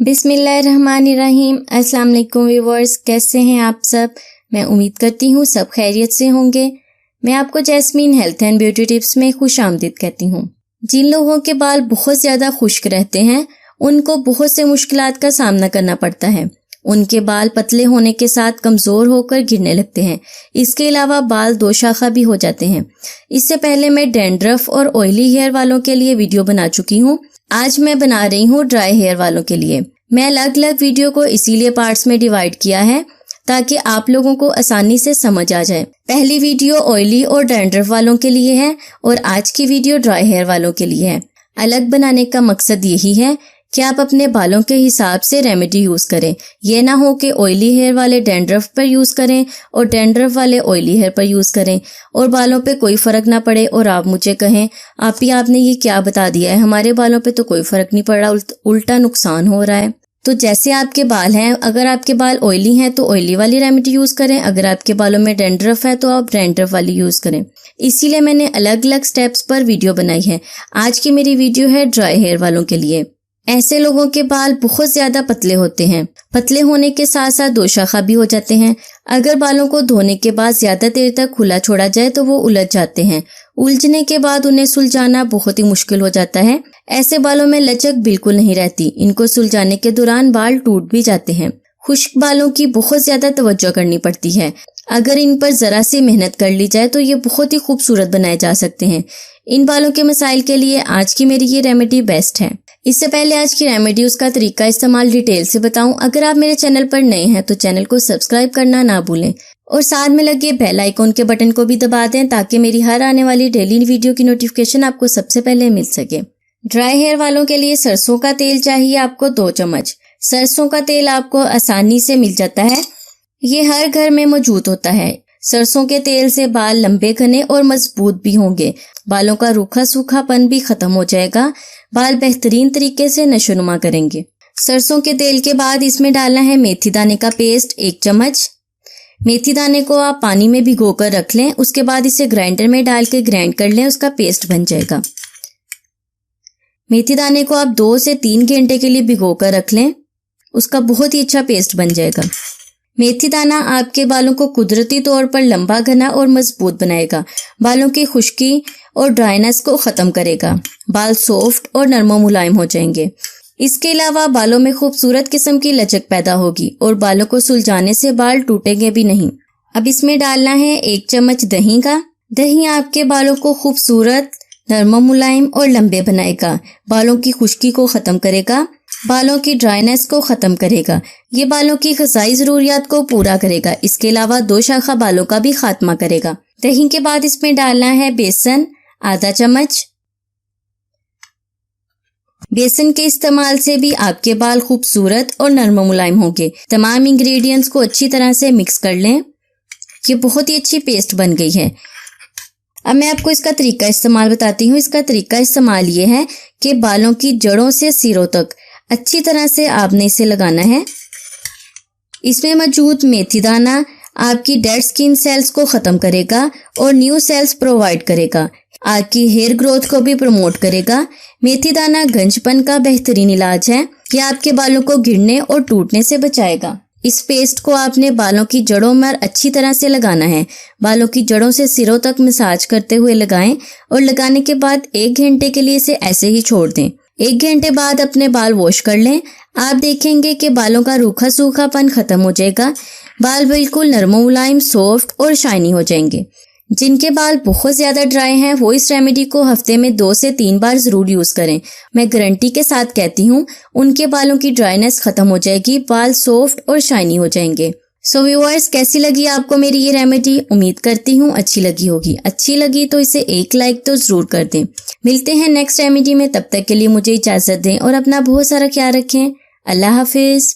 बिस्मिल्लाहिर्रहमानिर्रहीम। अस्सलाम वालेकुम व्यूअर्स, कैसे हैं आप सब। मैं उम्मीद करती हूँ सब खैरियत से होंगे। मैं आपको jasmine health and beauty tips में खुश आमदीद कहती हूँ। जिन लोगों के बाल बहुत ज़्यादा खुश्क रहते हैं उनको बहुत से मुश्किलात का सामना करना पड़ता है। उनके बाल पतले होने के साथ कमज़ोर होकर गिरने लगते हैं। इसके अलावा बाल दो शाखा भी हो जाते हैं। इससे पहले मैं डैंड्रफ और ऑयली हेयर वालों के लिए वीडियो बना चुकी हूँ। आज मैं बना रही हूँ ड्राई हेयर वालों के लिए। मैं अलग अलग वीडियो को इसीलिए पार्ट्स में डिवाइड किया है ताकि आप लोगों को आसानी से समझ आ जाए। पहली वीडियो ऑयली और डैंड्रफ वालों के लिए है और आज की वीडियो ड्राई हेयर वालों के लिए है। अलग बनाने का मकसद यही है कि आप अपने बालों के हिसाब से रेमेडी यूज करें। यह ना हो कि ऑयली हेयर वाले डैंड्रफ पर यूज करें और डैंड्रफ वाले ऑयली हेयर पर यूज करें और बालों पे कोई फर्क ना पड़े और आप मुझे कहें आपने ये क्या बता दिया है, हमारे बालों पे तो कोई फर्क नहीं पड़ रहा, उल्टा नुकसान हो रहा है। तो जैसे आपके बाल हैं, अगर आपके बाल ऑयली हैं तो ऑयली वाली रेमेडी यूज करें, अगर आपके बालों में डैंड्रफ है तो आप डैंड्रफ वाली यूज करें। इसीलिए मैंने अलग अलग स्टेप्स पर वीडियो बनाई है। आज की मेरी वीडियो है ड्राई हेयर वालों के लिए। ऐसे लोगों के बाल बहुत ज्यादा पतले होते हैं। पतले होने के साथ साथ दो शाखा भी हो जाते हैं। अगर बालों को धोने के बाद ज्यादा देर तक खुला छोड़ा जाए तो वो उलझ जाते हैं। उलझने के बाद उन्हें सुलझाना बहुत ही मुश्किल हो जाता है। ऐसे बालों में लचक बिल्कुल नहीं रहती। इनको सुलझाने के दौरान बाल टूट भी जाते हैं। खुश्क बालों की बहुत ज्यादा तवज्जो करनी पड़ती है। अगर इन पर जरा सी मेहनत कर ली जाए तो ये बहुत ही खूबसूरत बनाए जा सकते हैं। इन बालों के मसाइल के लिए आज की मेरी ये रेमेडी बेस्ट है। इससे पहले आज की रेमेडी उसका तरीका इस्तेमाल डिटेल से बताऊं। अगर आप मेरे चैनल पर नए हैं तो चैनल को सब्सक्राइब करना ना भूलें और साथ में लगे बेल आइकॉन के बटन को भी दबा दें ताकि मेरी हर आने वाली डेली वीडियो की नोटिफिकेशन आपको सबसे पहले मिल सके। ड्राई हेयर वालों के लिए सरसों का तेल चाहिए आपको 2 चम्मच। सरसों का तेल आपको आसानी से मिल जाता है, ये हर घर में मौजूद होता है। सरसों के तेल से बाल लंबे घने और मजबूत भी होंगे। बालों का रूखा सूखापन भी खत्म हो जाएगा। बाल बेहतरीन तरीके से नशोनुमा करेंगे। सरसों के तेल के बाद इसमें डालना है मेथी दाने का पेस्ट 1 चम्मच। मेथी दाने को आप पानी में भिगोकर रख लें, उसके बाद इसे ग्राइंडर में डाल के ग्राइंड कर लें, उसका पेस्ट बन जाएगा। मेथी दाने को आप 2 से 3 घंटे के लिए भिगोकर रख लें, उसका बहुत ही अच्छा पेस्ट बन जाएगा। मेथी दाना आपके बालों को कुदरती तौर पर लंबा घना और मजबूत बनाएगा। बालों की खुश्की और ड्राइनेस को खत्म करेगा। बाल सॉफ्ट और नरम मुलायम हो जाएंगे। इसके अलावा बालों में खूबसूरत किस्म की लचक पैदा होगी और बालों को सुलझाने से बाल टूटेंगे भी नहीं। अब इसमें डालना है 1 चम्मच दही का। दही आपके बालों को खूबसूरत, नरम मुलायम और लंबे बनाएगा। बालों की खुश्की को खत्म करेगा। बालों की ड्राइनेस को खत्म करेगा। ये बालों की ग़िज़ाई ज़रूरियात को पूरा करेगा। इसके अलावा 2 शाखा बालों का भी खात्मा करेगा। दही के बाद इसमें डालना है बेसन आधा चम्मच। बेसन के इस्तेमाल से भी आपके बाल खूबसूरत और नरम मुलायम होंगे। तमाम इंग्रेडिएंट्स को अच्छी तरह से मिक्स कर लें। ये बहुत ही अच्छी पेस्ट बन गई है। अब मैं आपको इसका तरीका इस्तेमाल बताती हूँ। इसका तरीका इस्तेमाल ये है कि बालों की जड़ों से सिरों तक अच्छी तरह से आपने इसे लगाना है। इसमें मौजूद मेथी दाना आपकी डेड स्किन सेल्स को खत्म करेगा और न्यू सेल्स प्रोवाइड करेगा। आपकी हेयर ग्रोथ को भी प्रमोट करेगा। मेथी दाना गंजपन का बेहतरीन इलाज है। यह आपके बालों को गिरने और टूटने से बचाएगा। इस पेस्ट को आपने बालों की जड़ों में अच्छी तरह से लगाना है। बालों की जड़ों से सिरों तक मसाज करते हुए लगाएं और लगाने के बाद 1 घंटे के लिए इसे ऐसे ही छोड़ दें। 1 घंटे बाद अपने बाल वॉश कर लें। आप देखेंगे कि बालों का रूखा सूखापन खत्म हो जाएगा। बाल बिल्कुल नरम मुलायम, सॉफ्ट और शाइनी हो जाएंगे। जिनके बाल बहुत ज्यादा ड्राई हैं वो इस रेमेडी को हफ्ते में 2 से 3 बार जरूर यूज करें। मैं गारंटी के साथ कहती हूँ उनके बालों की ड्राइनेस खत्म हो जाएगी। बाल सॉफ्ट और शाइनी हो जाएंगे। सो व्यूअर्स, कैसी लगी आपको मेरी ये रेमेडी? उम्मीद करती हूँ अच्छी लगी होगी। अच्छी लगी तो इसे 1 लाइक तो जरूर कर दें। मिलते हैं नेक्स्ट रेमेडी में। तब तक के लिए मुझे इजाजत दें और अपना बहुत सारा ख्याल रखें। अल्लाह हाफिज।